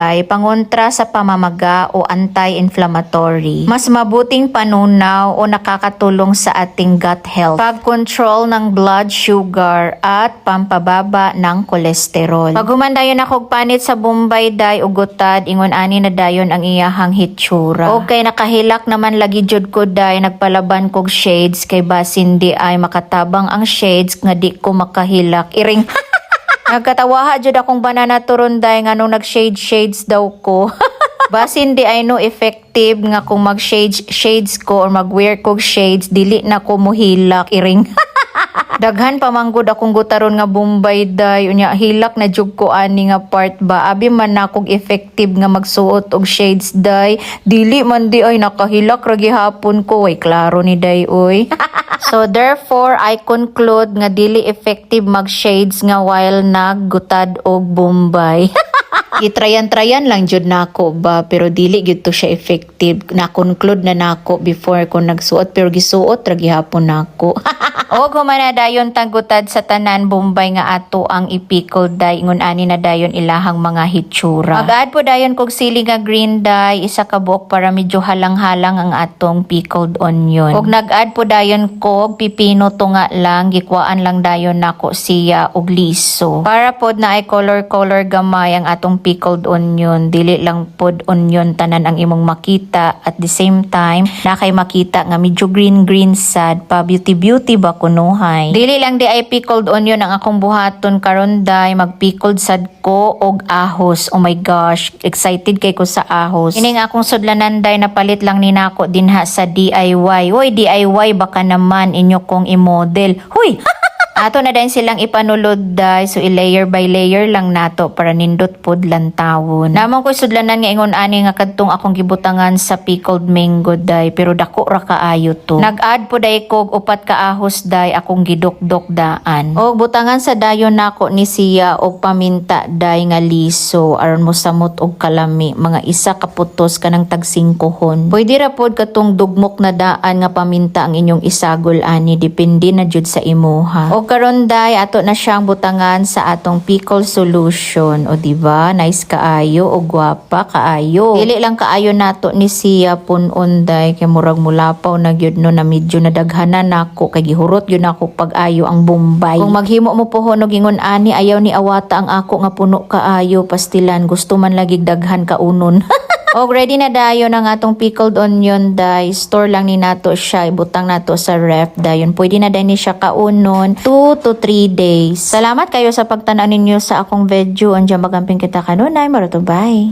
ay pangontra sa pamamaga o anti-inflammatory. Mas mabuting panunaw o nakakatulong sa ating gut health. Pag-control ng blood sugar at pampababa ng kolesterol. Pag humandayon ako panit sa Bombay day ugotad, ingon ani na dayon ang iyahang hitsura. Okay, nakahilak naman lagi jud ko day, nagpalaban kog shades kay basin di ay makatabang ang shades nga di ko makahilak. Iring nagkatawaha jud akong banana turonday nga nung nag-shades daw ko. Basin di ay no effective nga kung mag-shades ko or mag-wear kog shades, dili na ko muhilak. Iring daghan pa manggod akong gutaron nga Bombay day, unya hilak na jud ko ani nga part ba. Abi man na kog effective nga magsuot og shades day, dili man di ay nakahilak ra gihapon ko. Way klaro ni day oy. So therefore I conclude nga dili effective mag-shades nga while naggutad og Bombay. Itrayan-trayan lang jud nako ba, pero dili gyud to siya effective. Na-conclude na nako before ko nagsuot, pero gisuot ra gihapon nako. O humana dayon tagutad sa tanan Bombay nga ato ang ipickled day, ingon ani na dayon ilahang mga hitsura. Mag-add po dayon kog sili nga green day, isa ka buok para medyo halang-halang ang atong pickled onion. Ug nag-add po dayon kog pipino tunga lang, gikwaan lang dayon nako siya og liso. Para pod na ay color gamay ang atong pickled onion, dili lang pod onion tanan ang imong makita, at the same time na kay makita nga medyo green sad pa, beauty ba kunuhay. Dili lang di ay pickled onion ang akong buhaton karon day, mag-pickled sad ko og ahos. Oh my gosh, excited kay ko sa ahos. Ining akong sudlanan day napalit lang ni nako dinha sa DIY. Hoy, DIY baka naman inyo kong i-model. Hoy! Ato na din silang ipanulod day, so i-layer by layer lang nato para nindot pod lantawon. Namang ko sudlanan nga ingon ani nga kadtong akong gibutangan sa pickled mango day, pero dako ra kaayo to. Nag-add po day kog upat ka ahos day akong gidokdok daan. Og butangan sa dayon nako ni siya og paminta day nga liso aron mo samot og kalami, mga isa ka putos kanang tag 5 hon. Pwede ra pod katong dugmok na daan nga paminta ang inyong isagol ani, depende na jud sa imuha. Og karon day ato na siyang butangan sa atong pickle solution. O diba, nice kaayo o gwapa kaayo. Dili lang kaayo nato ni siya punon day, kay murag mulapaw na gyud no, na medyo nadaghanan nako kay gihurot gyud nako pag-ayo ang Bombay. Kung maghimo mo pohon og ingon ani ayaw ni awata ang ako nga puno kaayo pastilan, gusto man lagi daghan kaunon. O ready na dayon ang atong pickled onion day, store lang ni nato siya, ibutang nato sa ref dayon, pwede na din ni siya kaunon 2 to 3 days. Salamat kayo sa pagtan-aw ninyo sa akong video, andyan magamping kita kanunay, maratubay.